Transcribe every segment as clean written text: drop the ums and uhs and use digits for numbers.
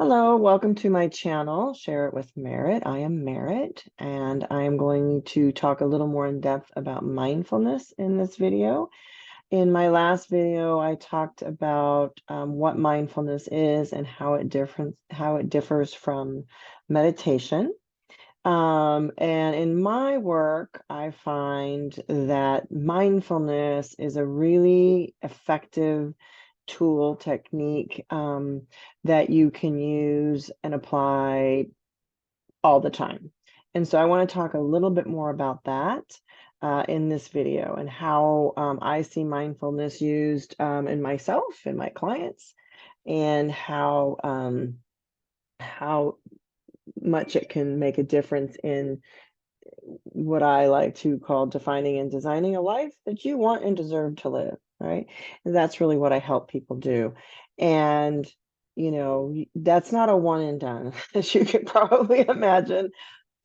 Hello, welcome to my channel, Share It with Merit. I am Merit, and I am going to talk a little more in depth about mindfulness in this video. In my last video, I talked about what mindfulness is and how it differs from meditation. And in my work, I find that mindfulness is a really effective tool technique that you can use and apply all the time. And so I want to talk a little bit more about that in this video and how I see mindfulness used in myself and my clients, and how much it can make a difference in what I like to call defining and designing a life that you want and deserve to live, right? And that's really what I help people do. And, that's not a one and done, as you can probably imagine.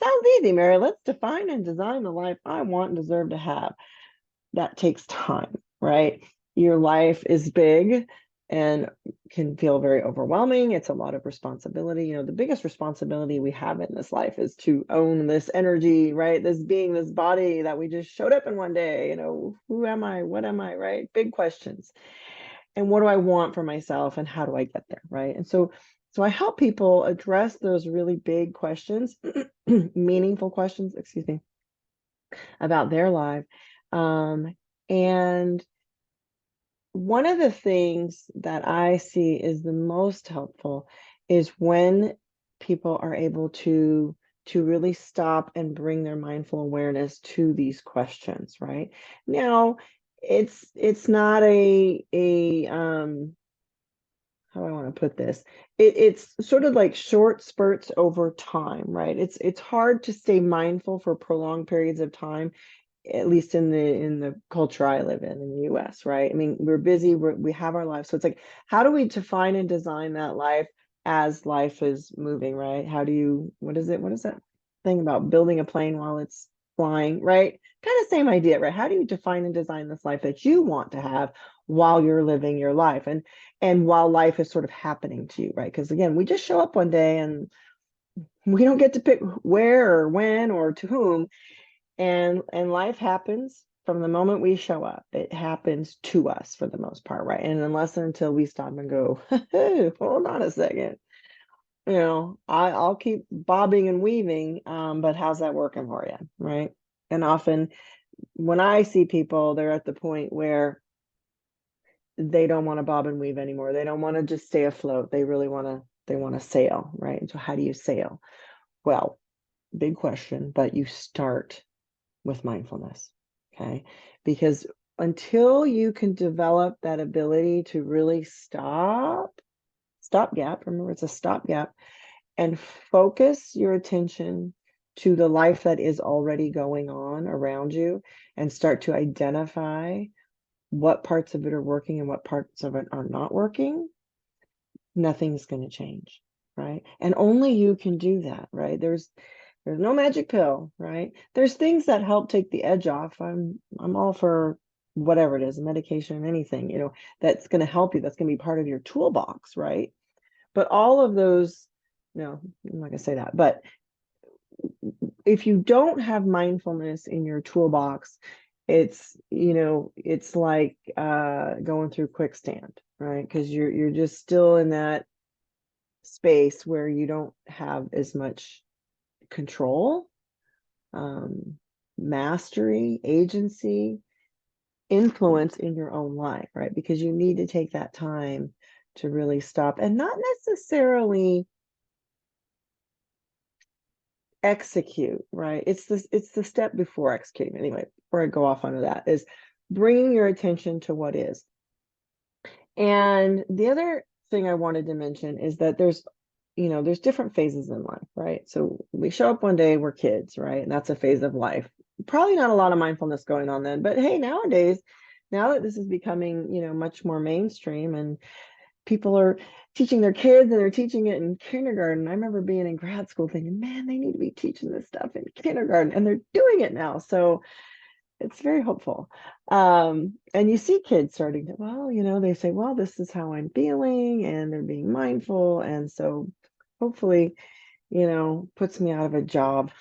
Sounds easy, Mary. Let's define and design the life I want and deserve to have. That takes time, right? Your life is big and can feel very overwhelming. It's a lot of responsibility. The biggest responsibility we have in this life is to own this energy, right? This being, this body that we just showed up in one day. Who am I? What am I, right? Big questions. And what do I want for myself and how do I get there, right? And so I help people address those really big questions, meaningful questions, excuse me, about their life. And one of the things that I see is the most helpful is when people are able to really stop and bring their mindful awareness to these questions, right? Now, it's not a how do I want to put this? It's sort of like short spurts over time, right? It's hard to stay mindful for prolonged periods of time, at least in the culture I live in the US, right? I mean, we're busy, we have our lives. So it's like, how do we define and design that life as life is moving, right? What is it? What is that thing about building a plane while it's flying, right? Kind of same idea, right? How do you define and design this life that you want to have while you're living your life and while life is sort of happening to you, right? Because again, we just show up one day and we don't get to pick where or when or to whom, and life happens from the moment we show up. It happens to us for the most part, right? And unless and until we stop and go, hey, hold on a second, I'll keep bobbing and weaving, but how's that working for you, right? And often when I see people, they're at the point where they don't want to bob and weave anymore. They don't want to just stay afloat. They want to sail, right? And so how do you sail? Well, big question, but you start with mindfulness, okay? Because until you can develop that ability to really stopgap, remember it's a stopgap, and focus your attention to the life that is already going on around you and start to identify what parts of it are working and what parts of it are not working, nothing's going to change, right? And only you can do that, right? There's no magic pill, right? There's things that help take the edge off. I'm all for whatever it is, medication, anything, that's going to help you. That's going to be part of your toolbox, right? But all of those, no, I'm not going to say that. But if you don't have mindfulness in your toolbox, it's like going through quicksand, right? Because you're just still in that space where you don't have as much control, mastery, agency, influence in your own life, right? Because you need to take that time to really stop and not necessarily execute, right? It's the step before executing. Anyway, before I go off onto that, is bringing your attention to what is. And the other thing I wanted to mention is that there's different phases in life, right? So we show up one day, we're kids, right? And that's a phase of life. Probably not a lot of mindfulness going on then, but hey, nowadays, now that this is becoming, much more mainstream and people are teaching their kids and they're teaching it in kindergarten. I remember being in grad school thinking, man, they need to be teaching this stuff in kindergarten, and they're doing it now. So it's very hopeful. And you see kids starting to, well, they say, well, this is how I'm feeling, and they're being mindful. And so hopefully, puts me out of a job.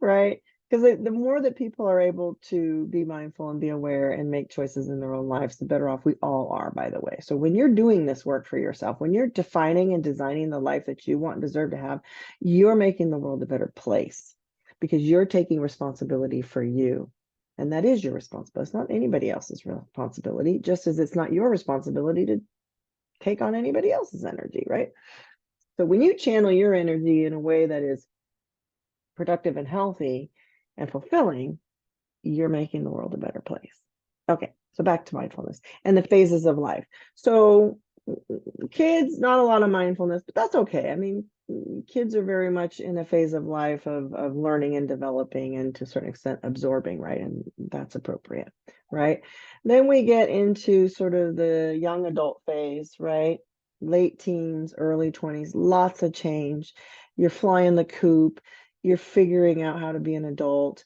Right? Because the more that people are able to be mindful and be aware and make choices in their own lives, the better off we all are, by the way. So when you're doing this work for yourself, when you're defining and designing the life that you want and deserve to have, you're making the world a better place because you're taking responsibility for you. And that is your responsibility. It's not anybody else's responsibility, just as it's not your responsibility to take on anybody else's energy, right? So when you channel your energy in a way that is productive and healthy and fulfilling, you're making the world a better place. Okay, so back to mindfulness and the phases of life. So kids, not a lot of mindfulness, but that's okay. I mean, kids are very much in a phase of life of learning and developing and to a certain extent absorbing, right? And that's appropriate, right? Then we get into sort of the young adult phase, right? Late teens, early 20s, lots of change. You're flying the coop, you're figuring out how to be an adult.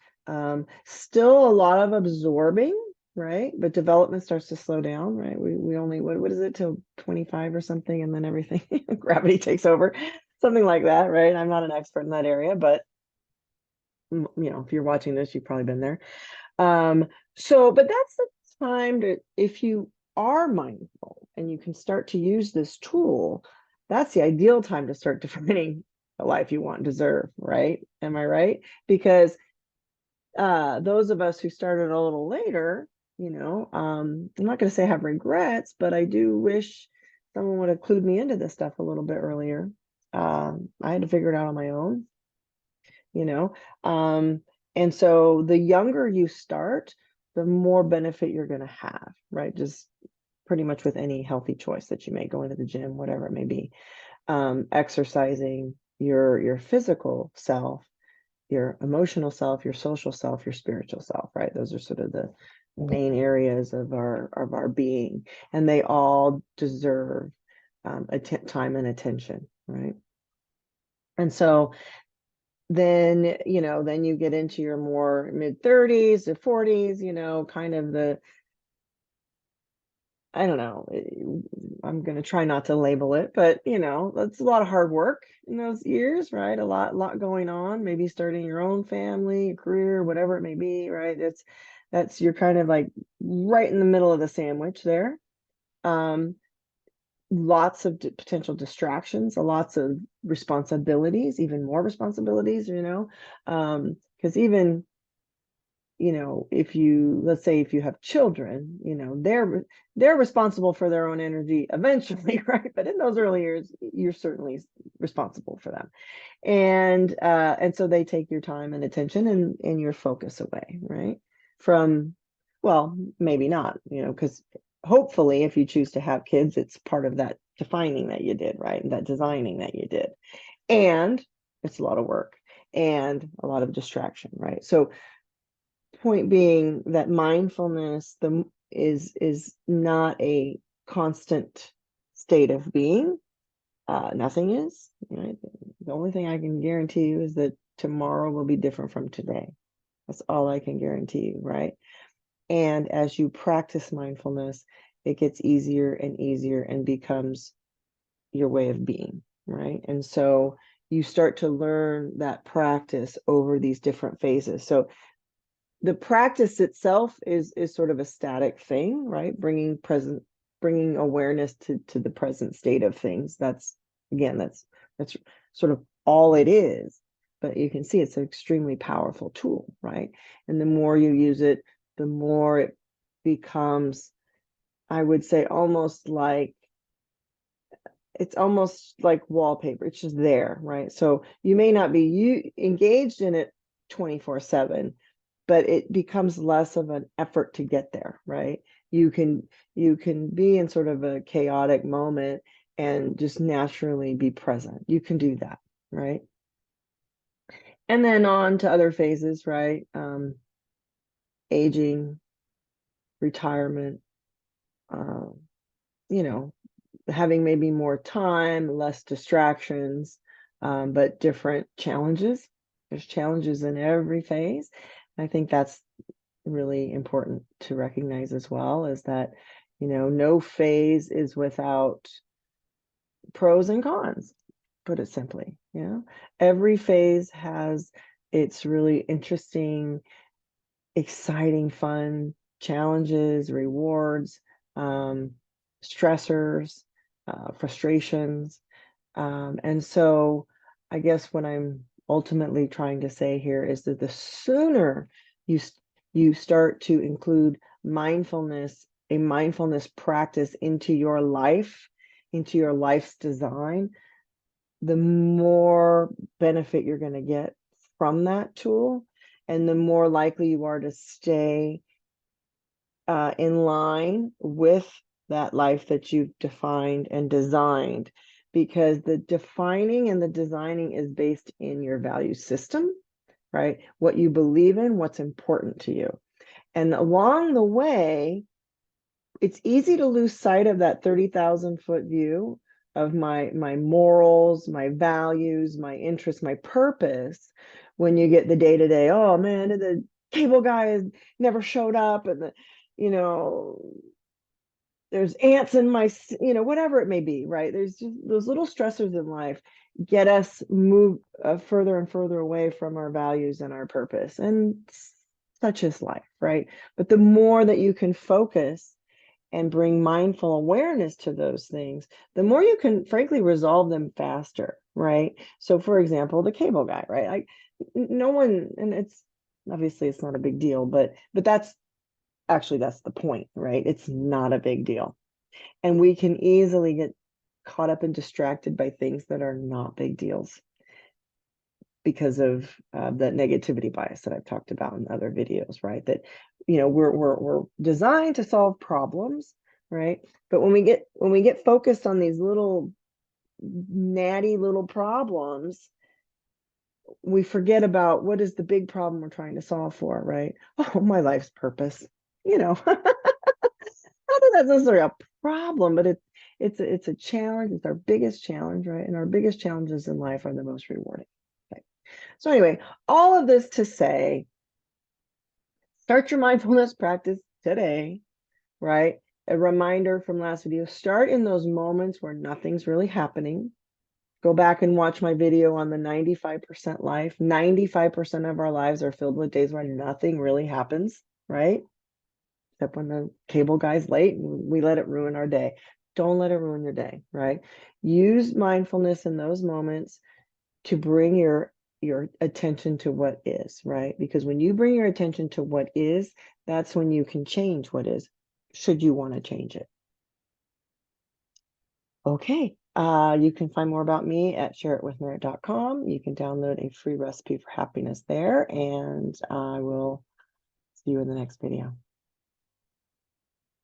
Still a lot of absorbing, right? But development starts to slow down, right? We only, what is it, till 25 or something, and then everything, gravity takes over, something like that, right? I'm not an expert in that area, but if you're watching this, you've probably been there. But that's the time to, if you are mindful and you can start to use this tool, that's the ideal time to start defining the life you want and deserve, right? Am I right? Because those of us who started a little later, I'm not going to say I have regrets, but I do wish someone would have clued me into this stuff a little bit earlier. I had to figure it out on my own, you know. And so the younger you start, the more benefit you're going to have, right? Just pretty much with any healthy choice that you make, going to the gym, whatever it may be, exercising your physical self, your emotional self, your social self, your spiritual self, right? Those are sort of the main areas of our being, and they all deserve time and attention, right? And so then you get into your more mid 30s to 40s, kind of the, I don't know, I'm going to try not to label it, but that's a lot of hard work in those years, right? A lot going on, maybe starting your own family, career, whatever it may be, right? That's you're kind of like right in the middle of the sandwich there. Lots of potential distractions, lots of responsibilities, even more responsibilities, because even let's say if you have children, they're responsible for their own energy eventually, right? But in those early years, you're certainly responsible for them. And so they take your time and attention and your focus away, right? From, well, maybe not, because hopefully if you choose to have kids, it's part of that defining that you did, right? And that designing that you did. And it's a lot of work and a lot of distraction, right? So point being that mindfulness is not a constant state of being. Nothing is. Right? The only thing I can guarantee you is that tomorrow will be different from today. That's all I can guarantee you, right? And as you practice mindfulness, it gets easier and easier and becomes your way of being, right? And so you start to learn that practice over these different phases. So the practice itself is sort of a static thing, right? Bringing awareness to the present state of things. That's sort of all it is. But you can see it's an extremely powerful tool, right? And the more you use it, the more it becomes, I would say, it's almost like wallpaper. It's just there, right? So you may not be engaged in it 24/7, but it becomes less of an effort to get there, right? You can be in sort of a chaotic moment and just naturally be present. You can do that, right? And then on to other phases, right? Aging, retirement, um, you know, having maybe more time, less distractions, but different challenges. There's challenges in every phase. I think that's really important to recognize as well, is that, no phase is without pros and cons, put it simply. Every phase has its really interesting, exciting, fun challenges, rewards, stressors, frustrations. And so I guess what I'm ultimately trying to say here is that the sooner you you start to include mindfulness, a mindfulness practice into your life, into your life's design, the more benefit you're going to get from that tool, and the more likely you are to stay in line with that life that you've defined and designed, because the defining and the designing is based in your value system, right? What you believe in, what's important to you. And along the way, it's easy to lose sight of that 30,000-foot view of my morals, my values, my interests, my purpose, when you get the day-to-day, oh man, the cable guy never showed up, and there's ants in my, whatever it may be, right? There's just those little stressors in life get us move further and further away from our values and our purpose, and such is life, right? But the more that you can focus and bring mindful awareness to those things, the more you can frankly resolve them faster, right? So for example, the cable guy, right? No one, and it's obviously it's not a big deal, but that's the point, right? It's not a big deal. And we can easily get caught up and distracted by things that are not big deals because of that negativity bias that I've talked about in other videos, right? That we're designed to solve problems, right? But when we get focused on these little natty little problems, we forget about what is the big problem we're trying to solve for, right? Oh, my life's purpose. Not that that's necessarily a problem, but it's a challenge. It's our biggest challenge, right? And our biggest challenges in life are the most rewarding. Okay. So anyway, all of this to say, start your mindfulness practice today, right? A reminder from last video, start in those moments where nothing's really happening. Go back and watch my video on the 95% life. 95% of our lives are filled with days where nothing really happens, right? Except when the cable guy's late and we let it ruin our day. Don't let it ruin your day, right? Use mindfulness in those moments to bring your attention to what is, right? Because when you bring your attention to what is, that's when you can change what is, should you want to change it. Okay. You can find more about me at shareitwithmerit.com. You can download a free recipe for happiness there, and I will see you in the next video.